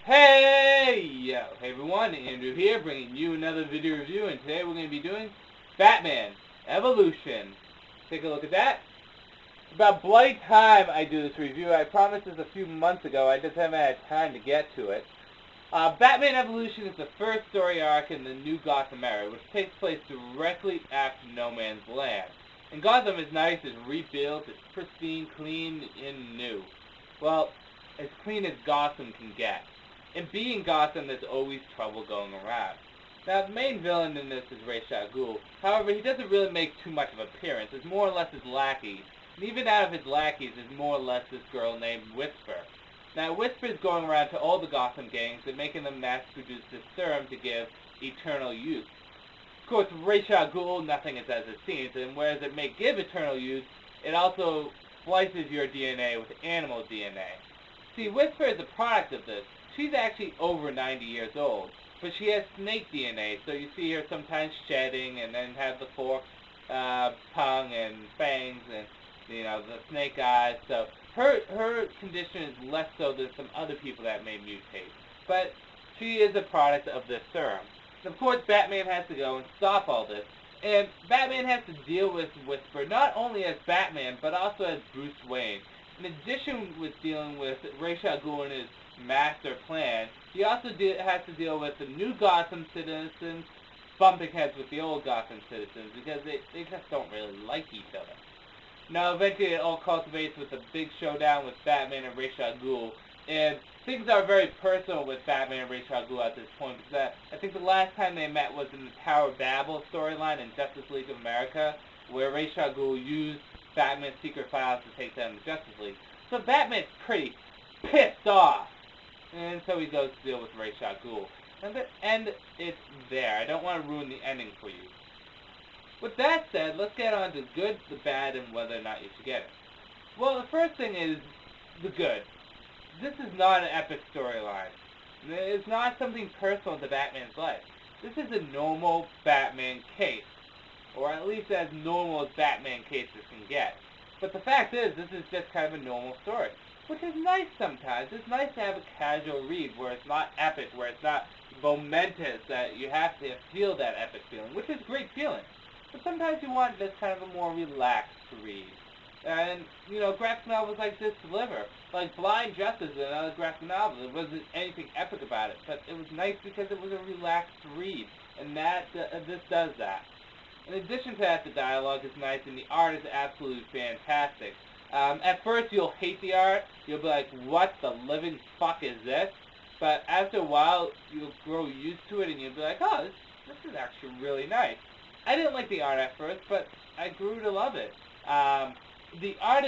Hey everyone, Andrew here, bringing you another video review, and today we're going to be doing Batman Evolution. Take a look at that. About bloody time I do this review. I promised this a few months ago, I just haven't had time to get to it. Batman Evolution is the first story arc in the New Gotham era, which takes place directly after No Man's Land. And Gotham is nice, it's rebuilt, it's pristine, clean, and new. Well, as clean as Gotham can get. And being Gotham, there's always trouble going around. Now, the main villain in this is Ra's al Ghul. However, he doesn't really make too much of an appearance. It's more or less his lackey. And even out of his lackeys is more or less this girl named Whisper. Now, Whisper is going around to all the Gotham gangs and making them mass-produce this serum to give eternal youth. Of course, Ra's al Ghul, nothing is as it seems, and whereas it may give eternal youth, it also splices your DNA with animal DNA. See, Whisper is a product of this. She's actually over 90 years old, but she has snake DNA, so you see her sometimes shedding and then have the forked tongue and fangs and, the snake eyes. So her condition is less so than some other people that may mutate. But she is a product of this serum. And of course, Batman has to go and stop all this. And Batman has to deal with Whisper not only as Batman, but also as Bruce Wayne. In addition with dealing with Ra's al Ghul and his master plan, he also has to deal with the new Gotham citizens bumping heads with the old Gotham citizens because they just don't really like each other. Now eventually it all culminates with a big showdown with Batman and Ra's al Ghul, and things are very personal with Batman and Ra's al Ghul at this point because I think the last time they met was in the Tower of Babel storyline in Justice League of America, where Ra's al Ghul used Batman's secret files to take down the Justice League. So Batman's pretty pissed off. And so he goes to deal with Ra's al Ghul. And the end, it's there. I don't want to ruin the ending for you. With that said, let's get on to the good, the bad, and whether or not you should get it. Well, the first thing is the good. This is not an epic storyline. It's not something personal to Batman's life. This is a normal Batman case. Or at least as normal as Batman cases can get. But the fact is, this is just kind of a normal story. Which is nice sometimes. It's nice to have a casual read where it's not epic, where it's not momentous, that you have to feel that epic feeling, which is a great feeling. But sometimes you want just kind of a more relaxed read. And, graphic novels like this deliver. Like Blind Justice is another graphic novel. There wasn't anything epic about it, but it was nice because it was a relaxed read. And this does that. In addition to that, the dialogue is nice and the art is absolutely fantastic. At first, you'll hate the art. You'll be like, what the living fuck is this? But after a while, you'll grow used to it and you'll be like, oh, this is actually really nice. I didn't like the art at first, but I grew to love it. The art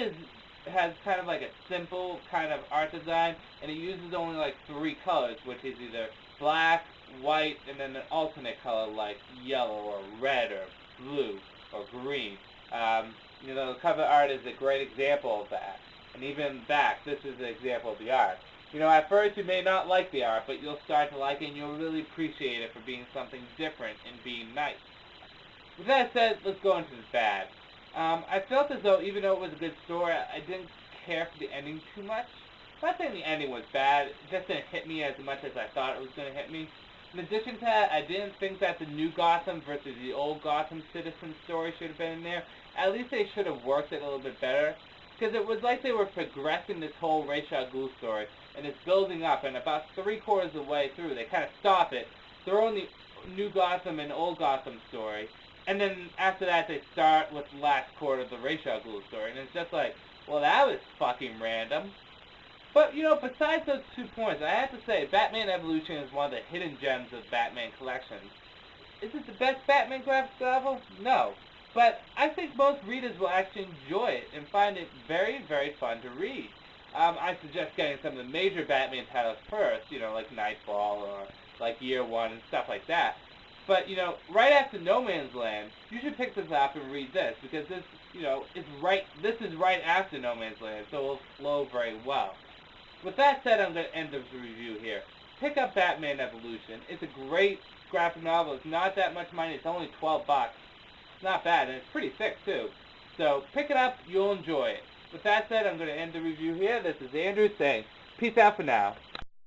has kind of like a simple kind of art design, and it uses only like 3 colors, which is either black, white, and then an alternate color like yellow or red or blue or green. The cover art is a great example of that. And even back, this is an example of the art. At first you may not like the art, but you'll start to like it and you'll really appreciate it for being something different and being nice. With that said, let's go into the bad. I felt as though, even though it was a good story, I didn't care for the ending too much. I'm not saying the ending was bad, it just didn't hit me as much as I thought it was going to hit me. In addition to that, I didn't think that the new Gotham versus the old Gotham citizen story should have been in there. At least they should have worked it a little bit better. Because it was like they were progressing this whole Ra's al Ghul story, and it's building up, and about 3/4 of the way through, they kind of stop it, throw in the new Gotham and old Gotham story, and then after that they start with the last quarter of the Ra's al Ghul story, and it's just like, well, that was fucking random. But, besides those 2 points, I have to say, Batman Evolution is one of the hidden gems of Batman collections. Is it the best Batman graphic novel? No. But I think most readers will actually enjoy it and find it very, very fun to read. I suggest getting some of the major Batman titles first, like Nightfall or like Year One and stuff like that. But, right after No Man's Land, you should pick this up and read this because this, this is right after No Man's Land, so it'll flow very well. With that said, I'm going to end this review here. Pick up Batman Evolution. It's a great graphic novel. It's not that much money. It's only $12. It's not bad, and it's pretty thick, too. So pick it up. You'll enjoy it. With that said, I'm going to end the review here. This is Andrew saying peace out for now.